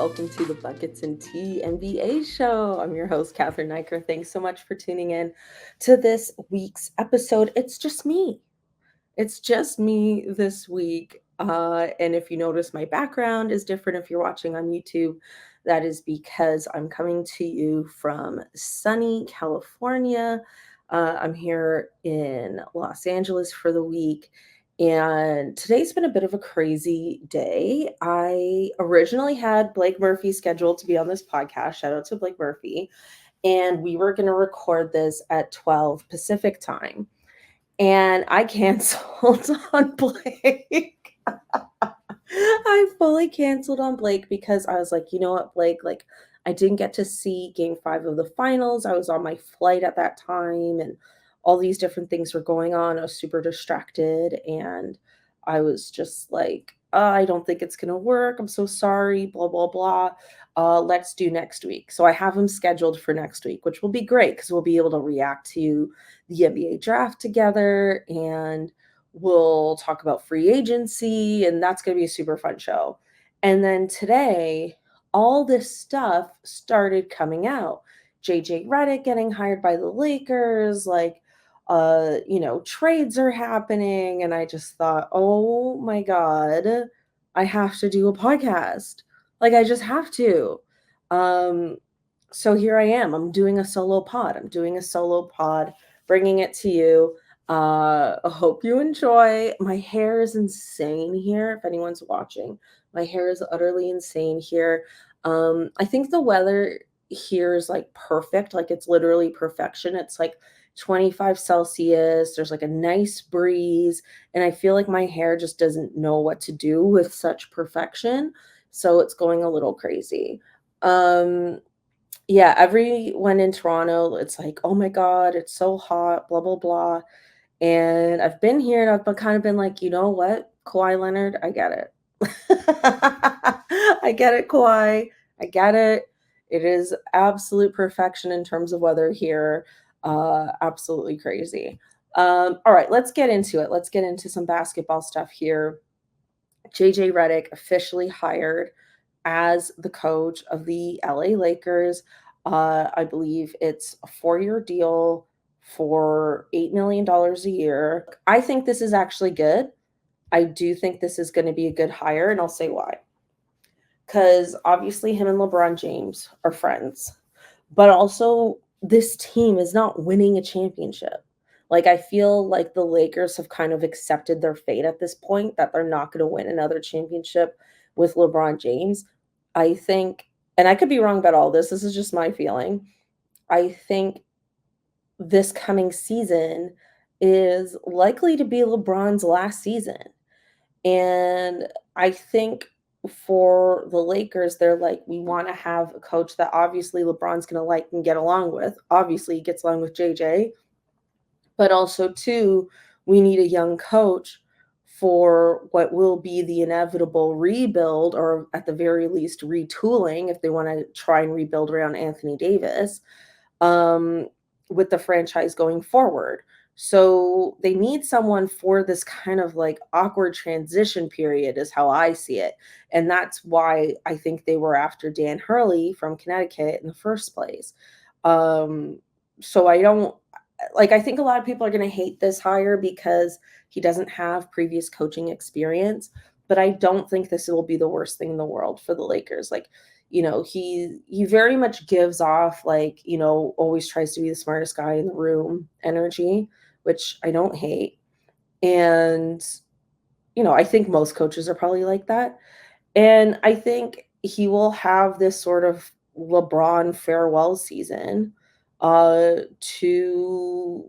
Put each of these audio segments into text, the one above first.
welcome to the Buckets and Tea NBA show. I'm your host, Cathryn Naiker. Thanks so much for tuning in to this week's episode. It's just me. It's just me this week. And if you notice, my background is different if you're watching on YouTube. That is because I'm coming to you from sunny California. I'm here in Los Angeles for the week. And today's been a bit of a crazy day. I originally had Blake Murphy scheduled to be on this podcast. Shout out to Blake Murphy. And we were going to record this at 12 Pacific time. And I canceled on Blake. I fully canceled on Blake because I was like, you know what, Blake, like I didn't get to see game 5 of the finals. I was on my flight at that time and all these different things were going on. I was super distracted and I was just like, I don't think it's going to work. I'm so sorry, blah, blah, blah. Let's do next week. So I have him scheduled for next week, which will be great because we'll be able to react to the NBA draft together and we'll talk about free agency, and that's going to be a super fun show. And then today, all this stuff started coming out. J.J. Reddick getting hired by the Lakers, trades are happening. And I just thought, oh my God, I have to do a podcast. Like, I just have to. So here I am. I'm doing a solo pod. Bringing it to you. I hope you enjoy. My hair is insane here. If anyone's watching, my hair is utterly insane here. I think the weather here is like perfect. Like it's literally perfection. It's like 25 Celsius. There's like a nice breeze. And I feel like my hair just doesn't know what to do with such perfection. So it's going a little crazy. Yeah, everyone in Toronto, it's like, oh my God, it's so hot, blah, blah, blah. And I've been here and I've kind of been like, you know what, Kawhi Leonard, I get it. I get it, Kawhi. I get it. It is absolute perfection in terms of weather here. Absolutely crazy. All right, let's get into it. Let's get into some basketball stuff here. J.J. Reddick officially hired as the coach of the LA Lakers. I believe it's a 4-year deal for $8 million a year. I think this is actually good. I do think this is going to be a good hire, and I'll say why. Because obviously him and LeBron James are friends, but also this team is not winning a championship. Like, I feel like the Lakers have kind of accepted their fate at this point, that they're not going to win another championship with LeBron James. I think, and I could be wrong about all this, this is just my feeling. I think this coming season is likely to be LeBron's last season. And I think for the Lakers, they're like, we want to have a coach that obviously LeBron's going to like and get along with. Obviously, he gets along with JJ. But also, too, we need a young coach for what will be the inevitable rebuild, or at the very least retooling, if they want to try and rebuild around Anthony Davis, with the franchise going forward. So they need someone for this kind of like awkward transition period is how I see it. And that's why I think they were after Dan Hurley from Connecticut in the first place. So I think a lot of people are going to hate this hire because he doesn't have previous coaching experience, but I don't think this will be the worst thing in the world for the Lakers. Like, he very much gives off like, always tries to be the smartest guy in the room energy, which I don't hate. And, I think most coaches are probably like that. And I think he will have this sort of LeBron farewell season to,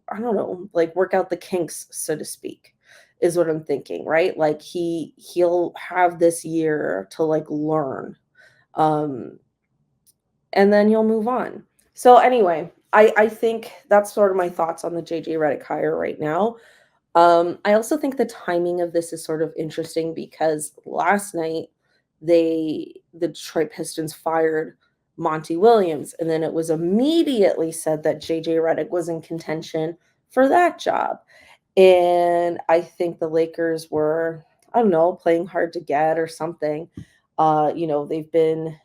I don't know, like work out the kinks, so to speak, is what I'm thinking, right? Like he'll have this year to like learn. And then he'll move on. So anyway, I think that's sort of my thoughts on the J.J. Reddick hire right now. I also think the timing of this is sort of interesting because last night the Detroit Pistons fired Monty Williams, and then it was immediately said that J.J. Reddick was in contention for that job. And I think the Lakers were, I don't know, playing hard to get or something. They've been,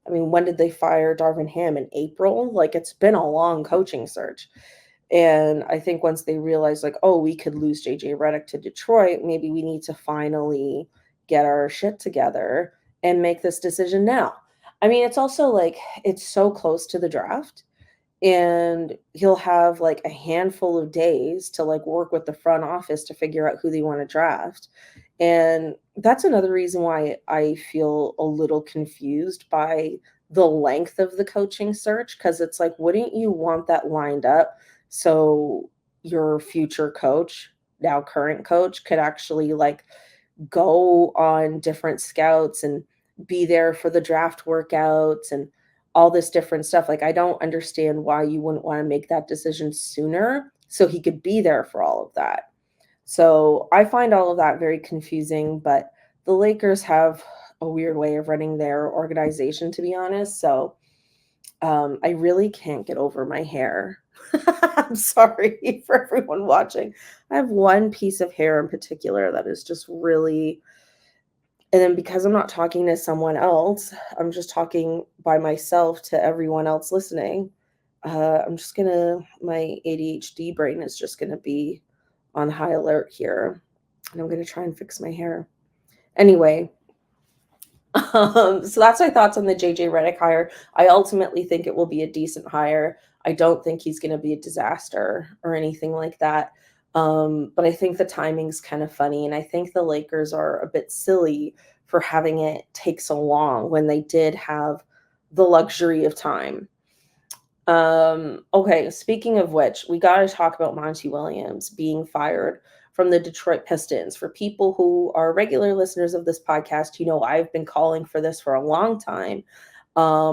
I mean, when did they fire Darvin Ham? In April? Like, it's been a long coaching search. And I think once they realized, like, oh, we could lose J.J. Reddick to Detroit, maybe we need to finally get our shit together and make this decision now. I mean, it's also like, it's so close to the draft, and he'll have like a handful of days to like work with the front office to figure out who they want to draft. And that's another reason why I feel a little confused by the length of the coaching search, because it's like, wouldn't you want that lined up so your future coach, now current coach, could actually like go on different scouts and be there for the draft workouts and all this different stuff. Like, I don't understand why you wouldn't want to make that decision sooner so he could be there for all of that. So I find all of that very confusing, but the Lakers have a weird way of running their organization, to be honest. So I really can't get over my hair. I'm sorry for everyone watching. I have one piece of hair in particular that is just really, and then because I'm not talking to someone else, I'm just talking by myself to everyone else listening. I'm just gonna, my ADHD brain is just gonna be on high alert here. And I'm gonna try and fix my hair. Anyway, so that's my thoughts on the JJ Reddick hire. I ultimately think it will be a decent hire. I don't think he's going to be a disaster or anything like that. But I think the timing's kind of funny. And I think the Lakers are a bit silly for having it take so long when they did have the luxury of time. Okay, speaking of which, we got to talk about Monty Williams being fired from the Detroit Pistons. For people who are regular listeners of this podcast, you know I've been calling for this for a long time.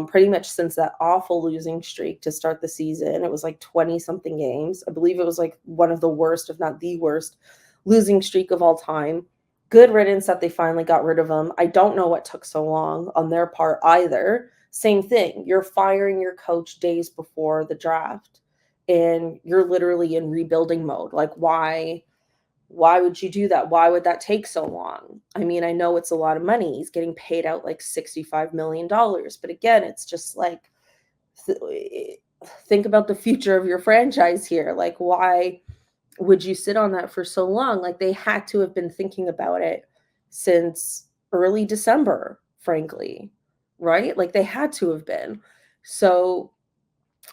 Pretty much since that awful losing streak to start the season. It was like 20 something games. I believe it was like one of the worst, if not the worst, losing streak of all time. Good riddance that they finally got rid of him. I don't know what took so long on their part either. Same thing. You're firing your coach days before the draft and you're literally in rebuilding mode. Like, why would you do that? Why would that take so long? I mean, I know it's a lot of money. He's getting paid out like $65 million. But again, it's just like, think about the future of your franchise here. Like, why would you sit on that for so long? Like, they had to have been thinking about it since early December, frankly, right? Like, they had to have been. So,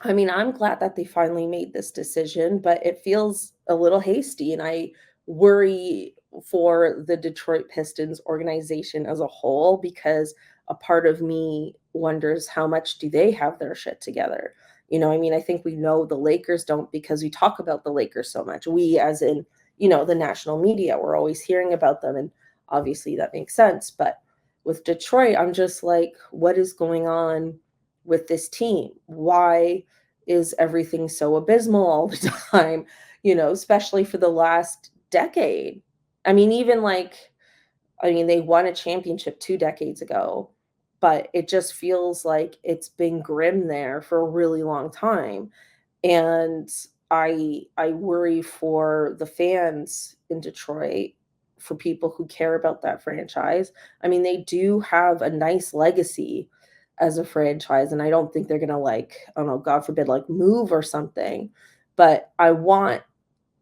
I mean, I'm glad that they finally made this decision, but it feels a little hasty. And I worry for the Detroit Pistons organization as a whole, because a part of me wonders how much do they have their shit together? I mean, I think we know the Lakers don't, because we talk about the Lakers so much. We, as in, the national media, we're always hearing about them. And obviously that makes sense. But with Detroit, I'm just like, what is going on with this team? Why is everything so abysmal all the time? Especially for the last decade. I mean, even like, I mean, they won a championship 2 decades ago, but it just feels like it's been grim there for a really long time. And I worry for the fans in Detroit, for people who care about that franchise. I mean, they do have a nice legacy as a franchise, and I don't think they're gonna, like, I don't know, God forbid, like, move or something. But I want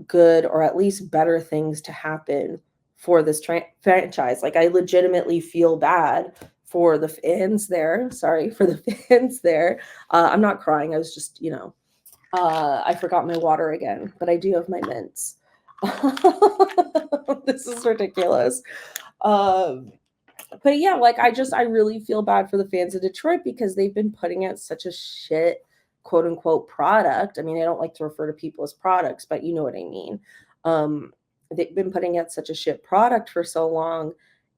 good, or at least better, things to happen for this franchise. Like, I legitimately feel bad for the fans there. Sorry, for the fans there. I'm not crying. I was just, I forgot my water again, but I do have my mints. This is ridiculous. But yeah, like, I really feel bad for the fans of Detroit, because they've been putting out such a shit, quote unquote, product. I mean, I don't like to refer to people as products, but you know what I mean. Um, they've been putting out such a shit product for so long,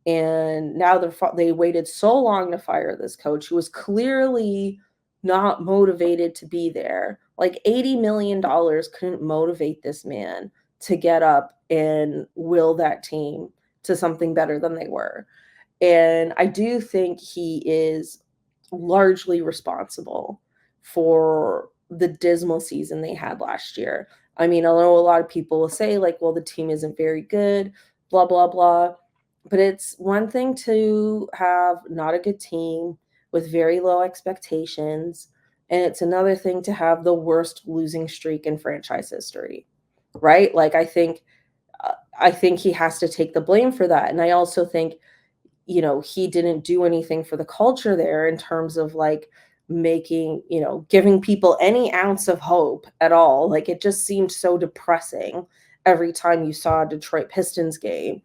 and now they waited so long to fire this coach who was clearly not motivated to be there. Like, $80 million couldn't motivate this man to get up and will that team to something better than they were. And I do think he is largely responsible for the dismal season they had last year. I mean, I know a lot of people will say, like, well, the team isn't very good, blah, blah, blah. But it's one thing to have not a good team with very low expectations, and it's another thing to have the worst losing streak in franchise history, right? Like I think he has to take the blame for that. And I also think, he didn't do anything for the culture there in terms of like making, giving people any ounce of hope at all. Like it just seemed so depressing every time you saw a Detroit Pistons game.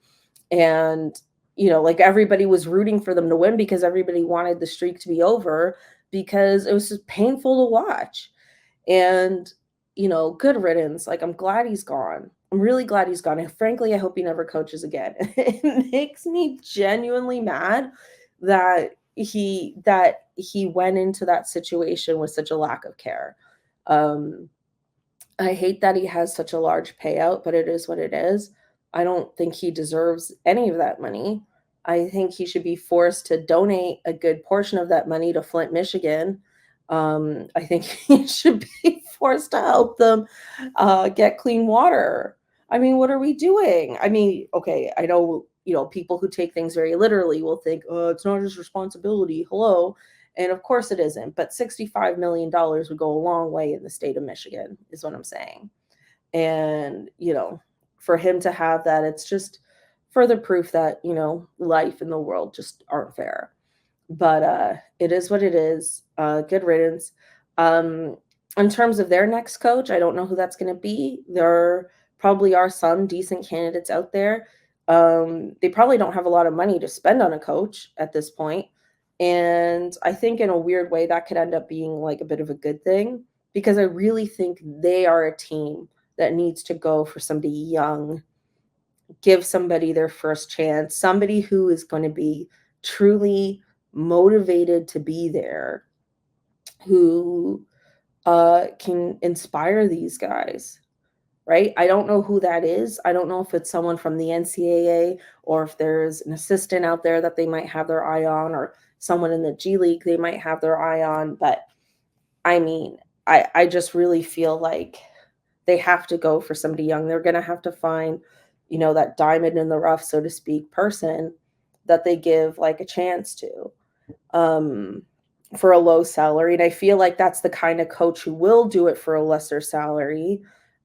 And, like everybody was rooting for them to win because everybody wanted the streak to be over because it was just painful to watch. And, good riddance. Like, I'm glad he's gone. I'm really glad he's gone. And frankly, I hope he never coaches again. It makes me genuinely mad that he went into that situation with such a lack of care. Um, I hate that he has such a large payout, but it is what it is. I don't think he deserves any of that money. I think he should be forced to donate a good portion of that money to Flint, Michigan. I think he should be forced to help them get clean water. I mean, what are we doing? I mean, okay, I know, people who take things very literally will think, oh, it's not his responsibility. Hello. And of course it isn't, but $65 million would go a long way in the state of Michigan, is what I'm saying. And, for him to have that, it's just further proof that, life in the world just aren't fair. But it is what it is. Good riddance. Um, in terms of their next coach, I don't know who that's going to be. There probably are some decent candidates out there. They probably don't have a lot of money to spend on a coach at this point. And I think in a weird way that could end up being like a bit of a good thing because I really think they are a team that needs to go for somebody young, give somebody their first chance, somebody who is going to be truly motivated to be there, who can inspire these guys, right? I don't know who that is. I don't know if it's someone from the NCAA or if there's an assistant out there that they might have their eye on or someone in the G League they might have their eye on. But I mean, I just really feel like they have to go for somebody young. They're going to have to find, that diamond in the rough, so to speak, person that they give like a chance to for a low salary. And I feel like that's the kind of coach who will do it for a lesser salary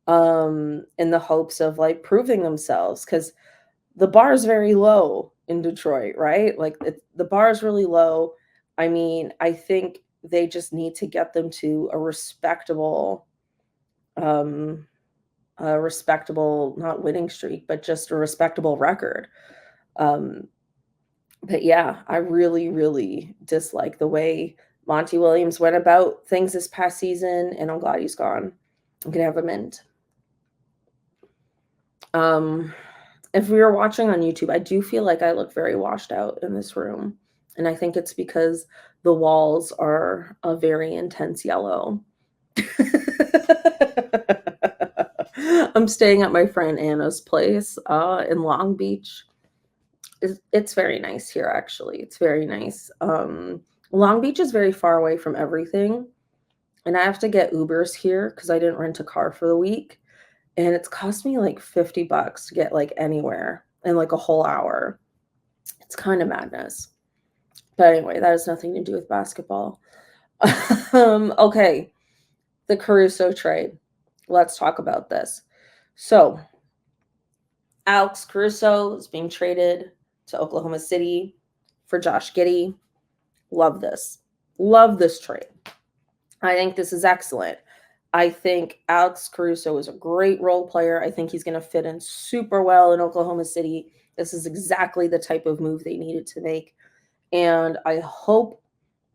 in the hopes of like proving themselves because the bar is very low in Detroit, right? Like the bar is really low. I mean, I think they just need to get them to um, a respectable, not winning streak, but just a respectable record. Um, but yeah, I really, really dislike the way Monty Williams went about things this past season, and I'm glad he's gone. I'm gonna have a mint. If we were watching on YouTube, I do feel like I look very washed out in this room, and I think it's because the walls are a very intense yellow. I'm staying at my friend Anna's place in Long Beach. It's very nice here, actually. It's very nice. Long Beach is very far away from everything, and I have to get Ubers here because I didn't rent a car for the week, and it's cost me like $50 to get like anywhere in like a whole hour. It's kind of madness. But anyway, that has nothing to do with basketball. Okay, the Caruso trade. Let's talk about this. So, Alex Caruso is being traded to Oklahoma City for Josh Giddy. Love this. Love this trade. I think this is excellent. I think Alex Caruso is a great role player. I think he's going to fit in super well in Oklahoma City. This is exactly the type of move they needed to make. And I hope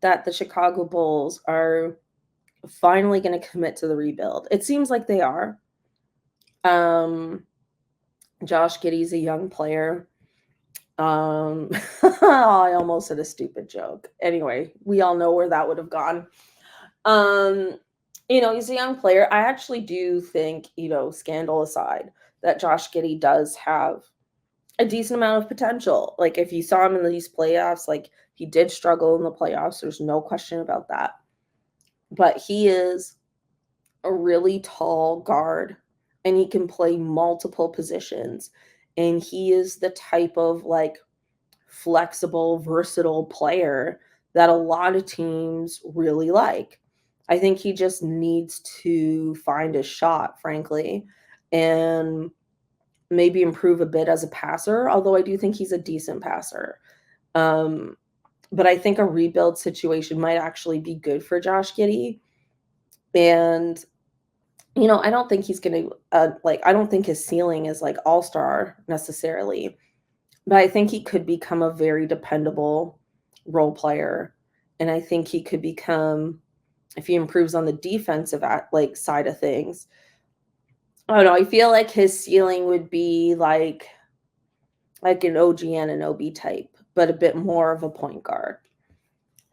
that the Chicago Bulls are finally going to commit to the rebuild. It seems like they are. Josh Giddy's a young player. I almost said a stupid joke. Anyway, we all know where that would have gone. He's a young player. I actually do think, scandal aside, that Josh Giddy does have a decent amount of potential. Like if you saw him in these playoffs, like he did struggle in the playoffs. There's no question about that. But he is a really tall guard and he can play multiple positions. And he is the type of like flexible, versatile player that a lot of teams really like. I think he just needs to find a shot, frankly, and maybe improve a bit as a passer, although I do think he's a decent passer. Um, but I think a rebuild situation might actually be good for Josh Giddy. And, I don't think he's going to, I don't think his ceiling is like all star necessarily, but I think he could become a very dependable role player. And I think he could become, if he improves on the defensive side of things, I don't know. I feel like his ceiling would be like an OG and an OB type, but a bit more of a point guard.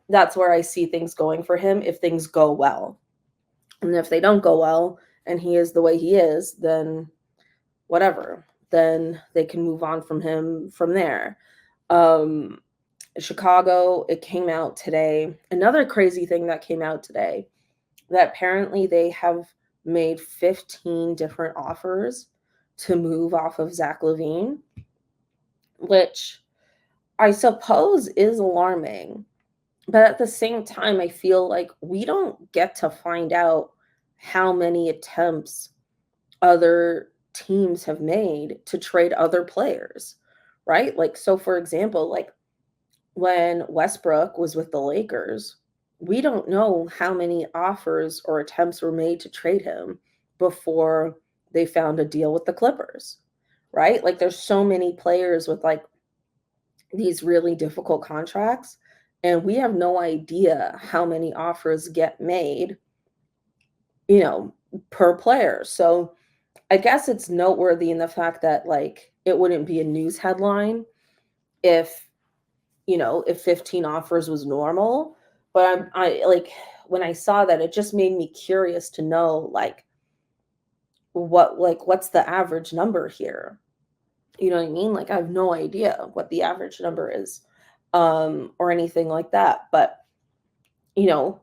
That's where I see things going for him if things go well. And if they don't go well and he is the way he is, then whatever. Then they can move on from him from there. Chicago, it came out today. Another crazy thing that came out today, that apparently they have made 15 different offers to move off of Zach LaVine, which I suppose is alarming. But at the same time, I feel like we don't get to find out how many attempts other teams have made to trade other players, right? Like, so for example, like when Westbrook was with the Lakers, we don't know how many offers or attempts were made to trade him before they found a deal with the Clippers, right? Like, there's so many players with like these really difficult contracts, and we have no idea how many offers get made, per player. So I guess it's noteworthy in the fact that like it wouldn't be a news headline if, if 15 offers was normal. But I like, when I saw that, it just made me curious to know like what's the average number here? You know what I mean? Like, I have no idea what the average number is, or anything like that. But,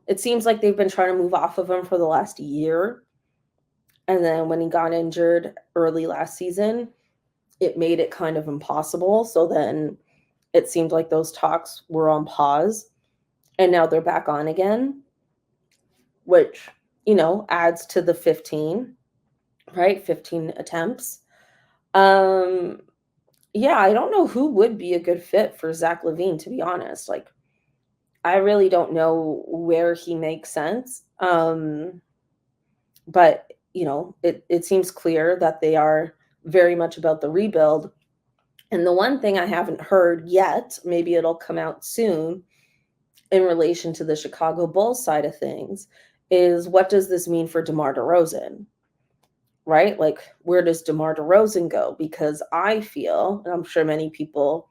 it seems like they've been trying to move off of him for the last year. And then when he got injured early last season, it made it kind of impossible. So then it seemed like those talks were on pause. And now they're back on again, which, adds to the 15, right? 15 attempts. Yeah, I don't know who would be a good fit for Zach LaVine, to be honest. Like, I really don't know where he makes sense. But, it seems clear that they are very much about the rebuild. And the one thing I haven't heard yet, maybe it'll come out soon, in relation to the Chicago Bulls side of things, is what does this mean for DeMar DeRozan? Right? Like, where does DeMar DeRozan go? Because I feel, and I'm sure many people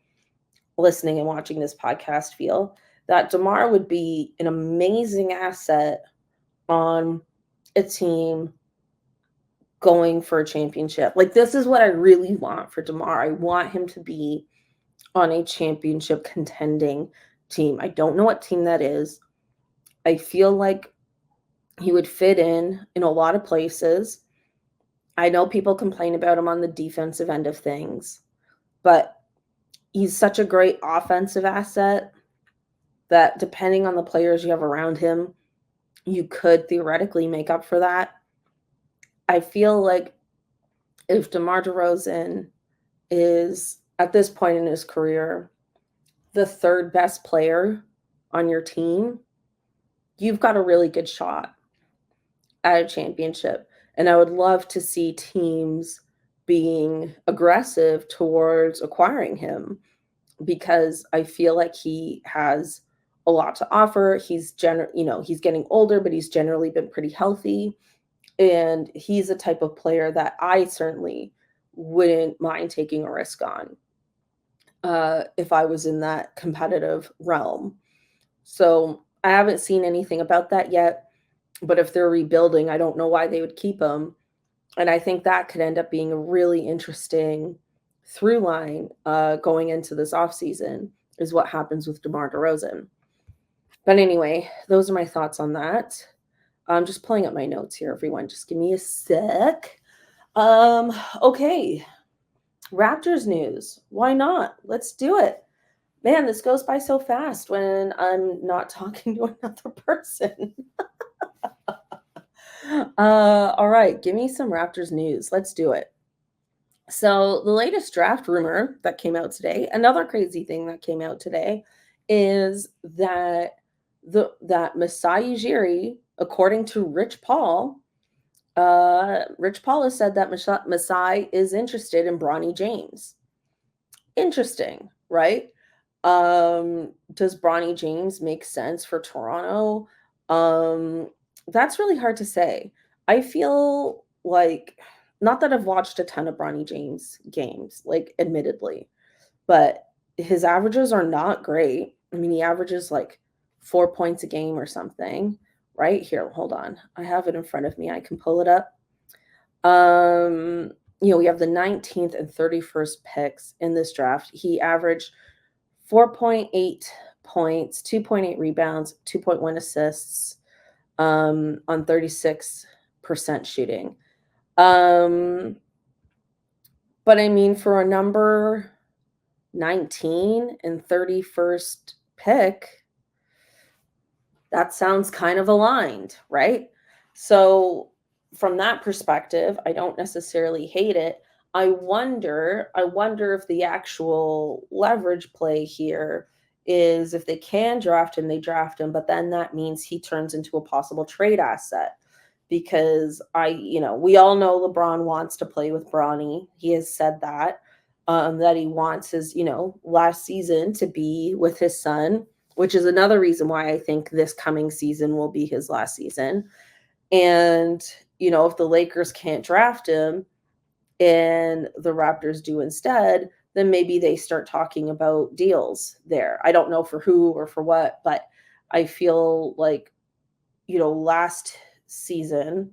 listening and watching this podcast feel, that DeMar would be an amazing asset on a team going for a championship. Like, this is what I really want for DeMar. I want him to be on a championship contending team. I don't know what team that is. I feel like he would fit in a lot of places. I know people complain about him on the defensive end of things, but he's such a great offensive asset that depending on the players you have around him, you could theoretically make up for that. I feel like if DeMar DeRozan is, at this point in his career, the third best player on your team, you've got a really good shot at a championship. And I would love to see teams being aggressive towards acquiring him, because I feel like he has a lot to offer. He's he's getting older, but he's generally been pretty healthy. And he's a type of player that I certainly wouldn't mind taking a risk on, if I was in that competitive realm. So I haven't seen anything about that yet. But if they're rebuilding, I don't know why they would keep him. And I think that could end up being a really interesting through line, going into this offseason, is what happens with DeMar DeRozan. But anyway, those are my thoughts on that. I'm just pulling up my notes here, everyone. Just give me a sec. Okay. Raptors news. Why not? Let's do it. Man, this goes by so fast when I'm not talking to another person. All right, give me some Raptors news. Let's do it. So, the latest draft rumor that came out today, another crazy thing that came out today, is that Masai Ujiri, according to Rich Paul has said that Masai is interested in Bronny James. Interesting, right? Does Bronny James make sense for Toronto? That's really hard to say. I feel like, not that I've watched a ton of Bronny James games, like admittedly, but his averages are not great. I mean, he averages like 4 points a game or something. Right here, hold on. I have it in front of me. I can pull it up. We have the 19th and 31st picks in this draft. He averaged 4.8 points, 2.8 rebounds, 2.1 assists on 36% shooting. But I mean, for a number 19 and 31st pick, that sounds kind of aligned, right? So from that perspective, I don't necessarily hate it. I wonder if the actual leverage play here is if they can draft him, they draft him, but then that means he turns into a possible trade asset. Because we all know LeBron wants to play with Bronny. He has said that he wants his, last season to be with his son, which is another reason why I think this coming season will be his last season. And, if the Lakers can't draft him and the Raptors do instead, then maybe they start talking about deals there. I don't know for who or for what, but I feel like, last season,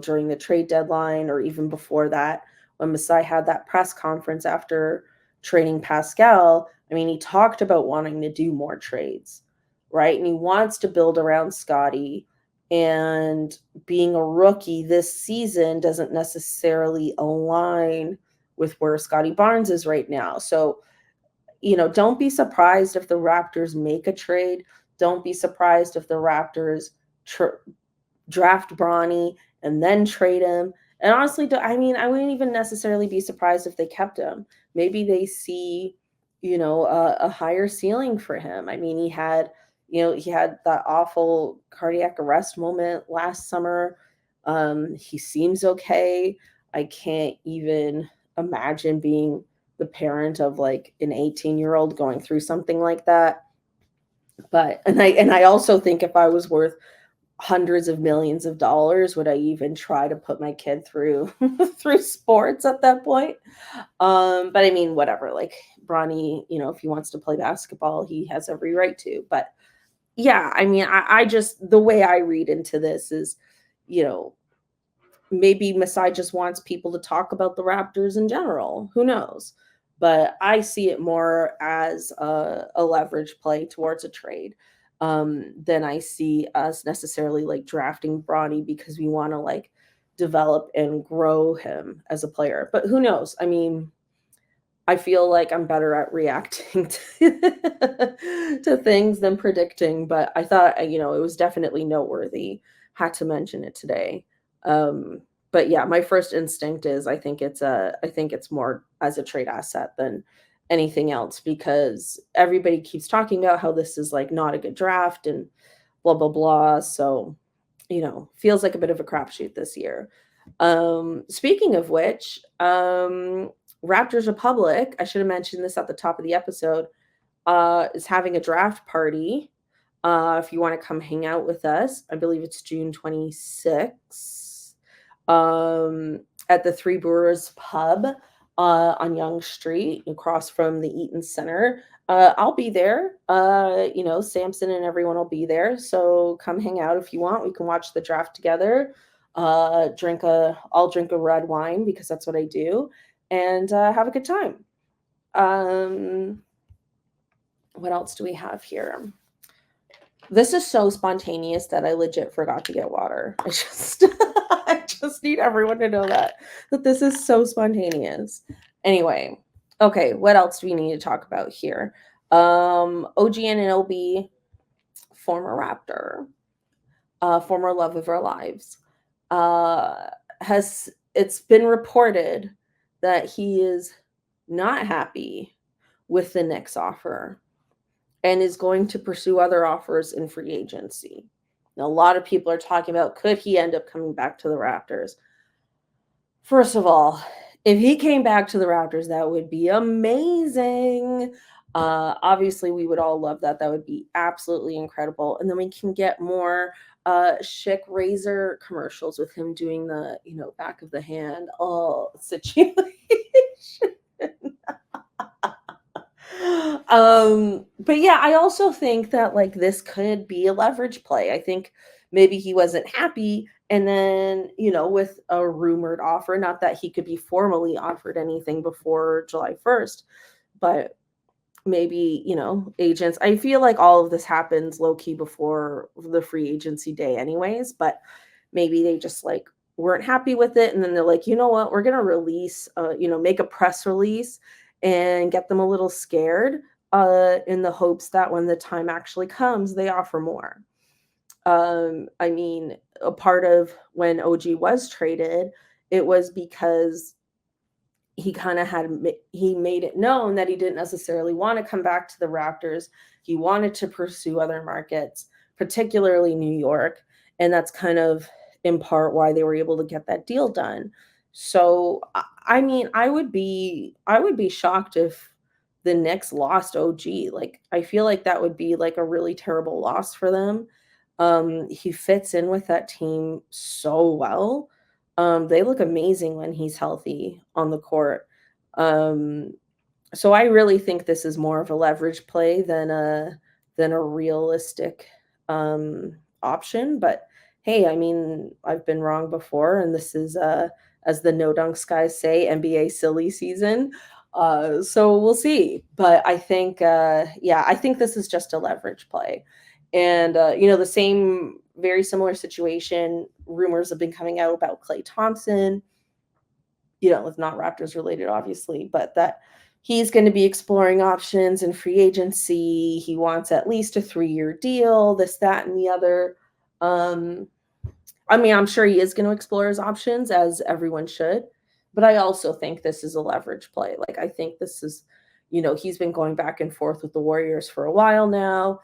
during the trade deadline or even before that, when Masai had that press conference after trading Pascal, I mean, he talked about wanting to do more trades, right? And he wants to build around Scottie. And being a rookie this season doesn't necessarily align with where Scottie Barnes is right now. So, don't be surprised if the Raptors make a trade. Don't be surprised if the Raptors draft Bronny and then trade him. And honestly, I wouldn't even necessarily be surprised if they kept him. Maybe they see, a higher ceiling for him. I mean, he had that awful cardiac arrest moment last summer. He seems okay. I can't even imagine being the parent of like an 18-year-old going through something like that. But I also think if I was worth hundreds of millions of dollars, would I even try to put my kid through through sports at that point? But I mean, whatever, like Bronny, if he wants to play basketball, he has every right to. But yeah, I mean, I just, the way I read into this is, maybe Masai just wants people to talk about the Raptors in general. Who knows? But I see it more as a leverage play towards a trade than I see us necessarily like drafting Bronny because we want to like develop and grow him as a player. But who knows? I mean, I feel like I'm better at reacting to things than predicting, but I thought, it was definitely noteworthy. Had to mention it today. But yeah, my first instinct is I think it's more as a trade asset than anything else because everybody keeps talking about how this is like not a good draft and blah blah blah. So, feels like a bit of a crapshoot this year. Speaking of which, Raptors Republic, I should have mentioned this at the top of the episode, is having a draft party. If you want to come hang out with us, I believe it's June 26th at the Three Brewers Pub on Yonge Street, across from the Eaton Center. I'll be there. Samson and everyone will be there. So come hang out if you want. We can watch the draft together. I'll drink a red wine because that's what I do, and have a good time. What else do we have here? This is so spontaneous that I legit forgot to get water. I just need everyone to know that this is so spontaneous. Anyway, Okay, what else do we need to talk about here? OG Anunoby, former Raptor, former love of our lives, uh, has it's been reported that he is not happy with the Knicks offer and is going to pursue other offers in free agency. Now, a lot of people are talking about could he end up coming back to the Raptors? First of all, if he came back to the Raptors, that would be amazing. Obviously, we would all love that. That would be absolutely incredible. And then we can get more Schick razor commercials with him doing the, back of the hand situation. But yeah, I also think that like this could be a leverage play. I think maybe he wasn't happy, and then with a rumored offer, not that he could be formally offered anything before July 1st, but maybe agents. I feel like all of this happens low key before the free agency day anyways, but maybe they just like weren't happy with it, and then they're like, you know what, we're gonna release make a press release and get them a little scared, in the hopes that when the time actually comes they offer more. I mean, a part of when OG was traded, it was because he kind of he made it known that he didn't necessarily want to come back to the Raptors. He wanted to pursue other markets, particularly New York, and that's kind of in part why they were able to get that deal done. So I mean, I would be shocked if the Knicks lost OG. Like I feel like that would be like a really terrible loss for them. He fits in with that team so well. They look amazing when he's healthy on the court. Um, so I really think this is more of a leverage play than a realistic option. But hey, I mean, I've been wrong before, and this is as the no dunks guys say, NBA silly season. So we'll see. But I think yeah, I think this is just a leverage play. And the same very similar situation, rumors have been coming out about Klay Thompson, it's not Raptors related, obviously, but that he's going to be exploring options in free agency. He wants at least a 3-year deal, this, that, and the other. Um, I mean, I'm sure he is going to explore his options, as everyone should, but I also think this is a leverage play. Like, I think this is, he's been going back and forth with the Warriors for a while now.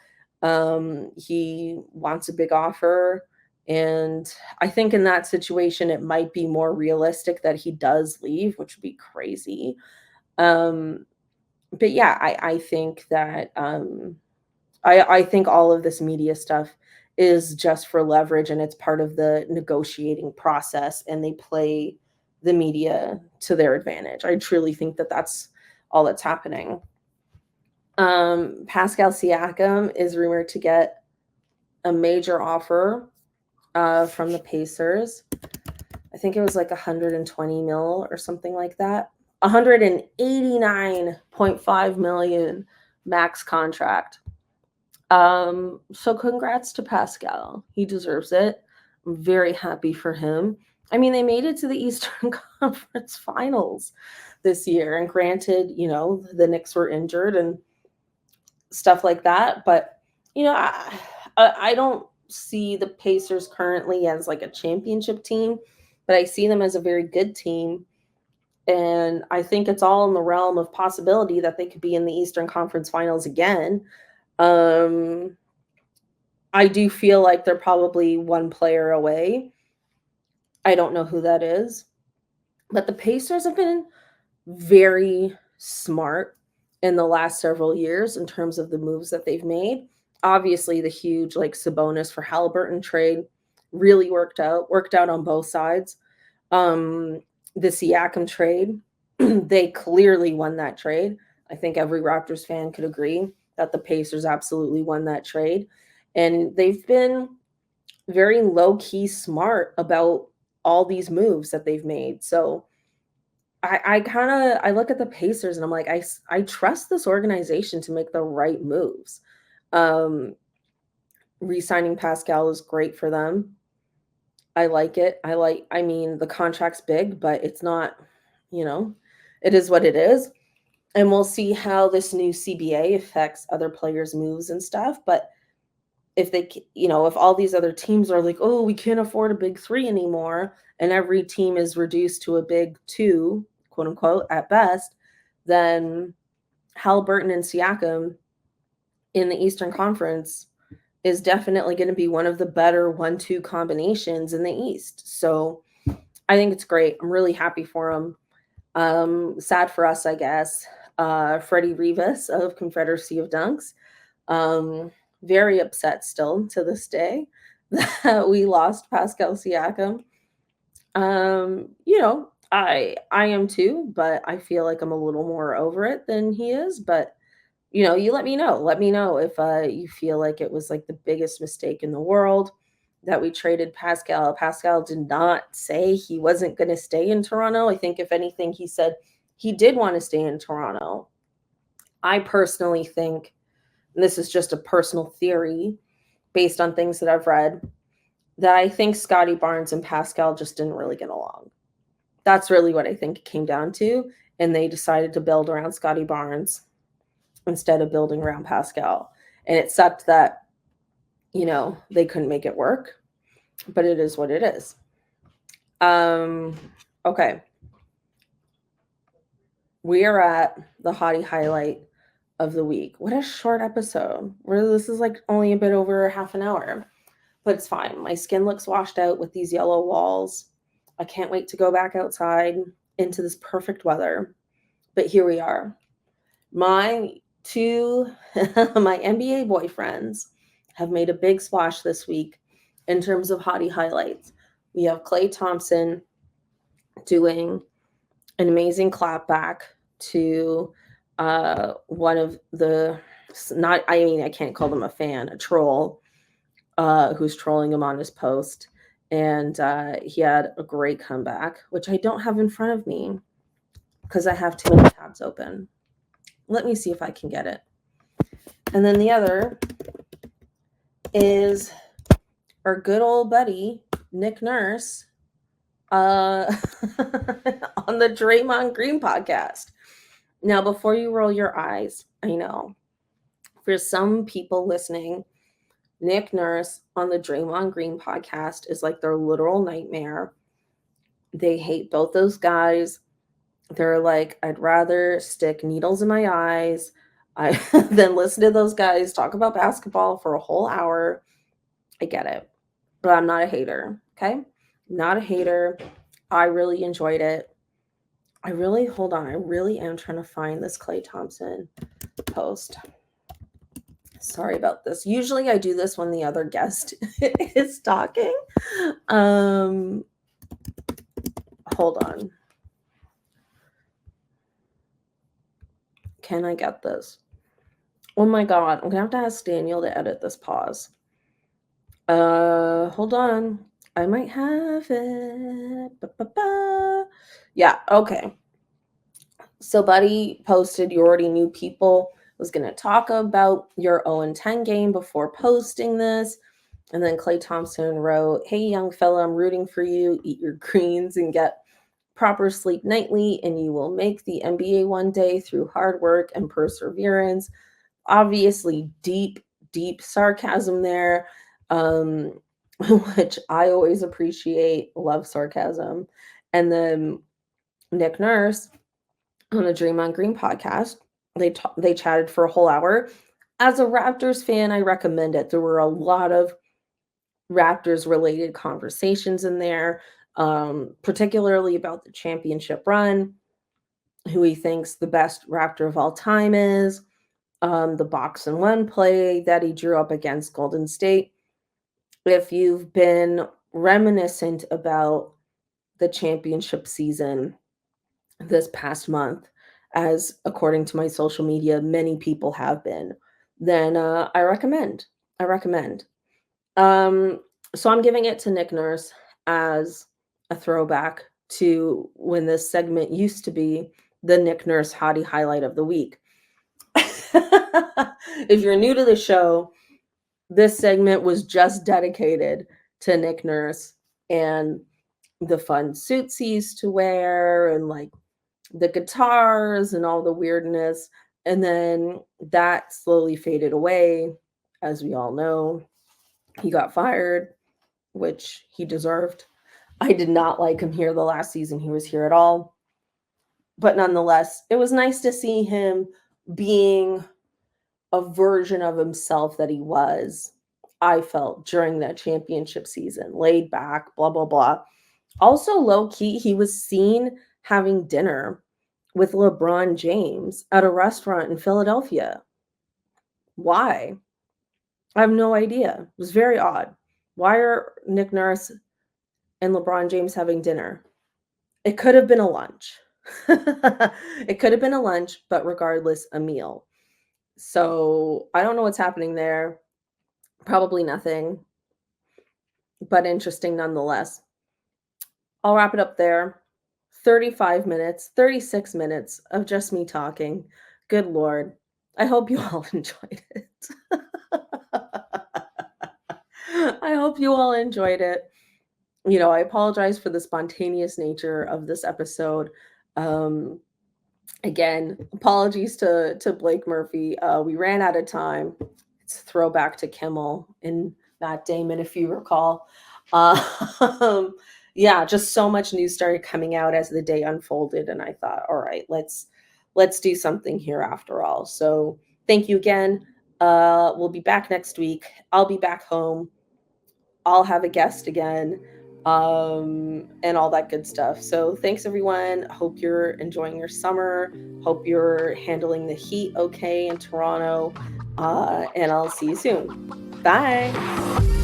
He wants a big offer. And I think in that situation, it might be more realistic that he does leave, which would be crazy. Um, but yeah, I think that I think all of this media stuff is just for leverage, and it's part of the negotiating process, and they play the media to their advantage. I truly think that that's all that's happening. Pascal Siakam is rumored to get a major offer from the Pacers. I think it was like 120 mil or something like that. 189.5 million max contract. So congrats to Pascal. He deserves it. I'm very happy for him. I mean, they made it to the Eastern Conference Finals this year, and granted, the Knicks were injured and stuff like that, but I don't see the Pacers currently as like a championship team, but I see them as a very good team. And I think it's all in the realm of possibility that they could be in the Eastern Conference Finals again. Um, I do feel like they're probably one player away. I don't know who that is, but the Pacers have been very smart in the last several years in terms of the moves that they've made. Obviously, the huge like Sabonis for Halliburton trade really worked out on both sides. The Siakam trade, they clearly won that trade. I think every Raptors fan could agree that the Pacers absolutely won that trade. And they've been very low key smart about all these moves that they've made. So I kind of I look at the Pacers and I'm like, I trust this organization to make the right moves. Um, Re-signing Pascal is great for them. I like it. I mean, the contract's big, but it's not, you know, it is what it is. And we'll see how this new CBA affects other players' moves and stuff. But if they, if all these other teams are like, oh, we can't afford a big three anymore, and every team is reduced to a big two, quote unquote, at best, then Halliburton and Siakam in the Eastern Conference is definitely going to be one of the better 1-2 combinations in the East. So I think it's great. I'm really happy for them. Sad for us, I guess. Freddie Rivas of Confederacy of Dunks. Very upset still to this day that we lost Pascal Siakam. I am too, but I feel like I'm a little more over it than he is. But you let me know. Let me know if you feel like it was like the biggest mistake in the world that we traded Pascal. Pascal did not say he wasn't going to stay in Toronto. I think if anything, he said he did want to stay in Toronto. I personally think, and this is just a personal theory based on things that I've read, that I think Scotty Barnes and Pascal just didn't really get along. That's really what I think it came down to. And they decided to build around Scotty Barnes instead of building around Pascal. And it sucked that, they couldn't make it work, but it is what it is. Okay. We are at the hottie highlight of the week. What a short episode. This is like only a bit over half an hour, but it's fine. My skin looks washed out with these yellow walls. I can't wait to go back outside into this perfect weather. But here we are. My NBA boyfriends have made a big splash this week in terms of hottie highlights. We have Klay Thompson doing an amazing clapback to one of the, I can't call them a fan, a troll, who's trolling him on his post. And he had a great comeback, which I don't have in front of me because I have too many tabs open. Let me see if I can get it. And then the other is our good old buddy, Nick Nurse, on the Draymond Green podcast. Now, before you roll your eyes, I know for some people listening, Nick Nurse on the Draymond Green podcast is like their literal nightmare. They hate both those guys. They're like, I'd rather stick needles in my eyes than listen to those guys talk about basketball for a whole hour. I get it, but I'm not a hater, okay? Not a hater. I really enjoyed it. I really am trying to find this Klay Thompson post. Sorry about this. Usually I do this when the other guest is talking. Hold on. Can I get this? Oh my God. I'm going to have to ask Daniel to edit this pause. Hold on. I might have it. Yeah, okay. So Buddy posted, you already knew people was going to talk about your 0-10 game before posting this. And then Klay Thompson wrote, hey, young fella, I'm rooting for you. Eat your greens and get proper sleep nightly, and you will make the NBA one day through hard work and perseverance. Obviously, deep sarcasm there, which I always appreciate. Love sarcasm. And then Nick Nurse on the Draymond Green podcast, they chatted for a whole hour. As a Raptors fan, I recommend it. There were a lot of Raptors related conversations in there, particularly about the championship run, who he thinks the best Raptor of all time is, the box and one play that he drew up against Golden State. If you've been reminiscent about the championship season this past month, as according to my social media, many people have been, then I recommend. So I'm giving it to Nick Nurse as a throwback to when this segment used to be the Nick Nurse hottie highlight of the week. If you're new to the show, this segment was just dedicated to Nick Nurse and the fun suits he used to wear and like the guitars and all the weirdness. And then that slowly faded away. As we all know, he got fired, which he deserved. I did not like him here the last season he was here at all. But nonetheless, it was nice to see him being a version of himself that he was, I felt, during that championship season. Laid back, blah, blah, blah. Also, low key, he was seen having dinner with LeBron James at a restaurant in Philadelphia. Why? I have no idea. It was very odd. Why are Nick Nurse and LeBron James having dinner? It could have been a lunch. It could have been a lunch, but regardless, a meal. So I don't know what's happening there. Probably nothing, but interesting nonetheless. I'll wrap it up there. 35 minutes, 36 minutes of just me talking. Good Lord. I hope you all enjoyed it. I hope you all enjoyed it. You know, I apologize for the spontaneous nature of this episode. Again, apologies to Blake Murphy. We ran out of time. It's a throwback to Kimmel and Matt Damon, if you recall. Yeah, just so much news started coming out as the day unfolded, and I thought, all right, let's do something here after all. So thank you again. We'll be back next week. I'll be back home. I'll have a guest again, and all that good stuff. So thanks everyone. Hope you're enjoying your summer. Hope you're handling the heat okay in Toronto. And I'll see you soon. Bye.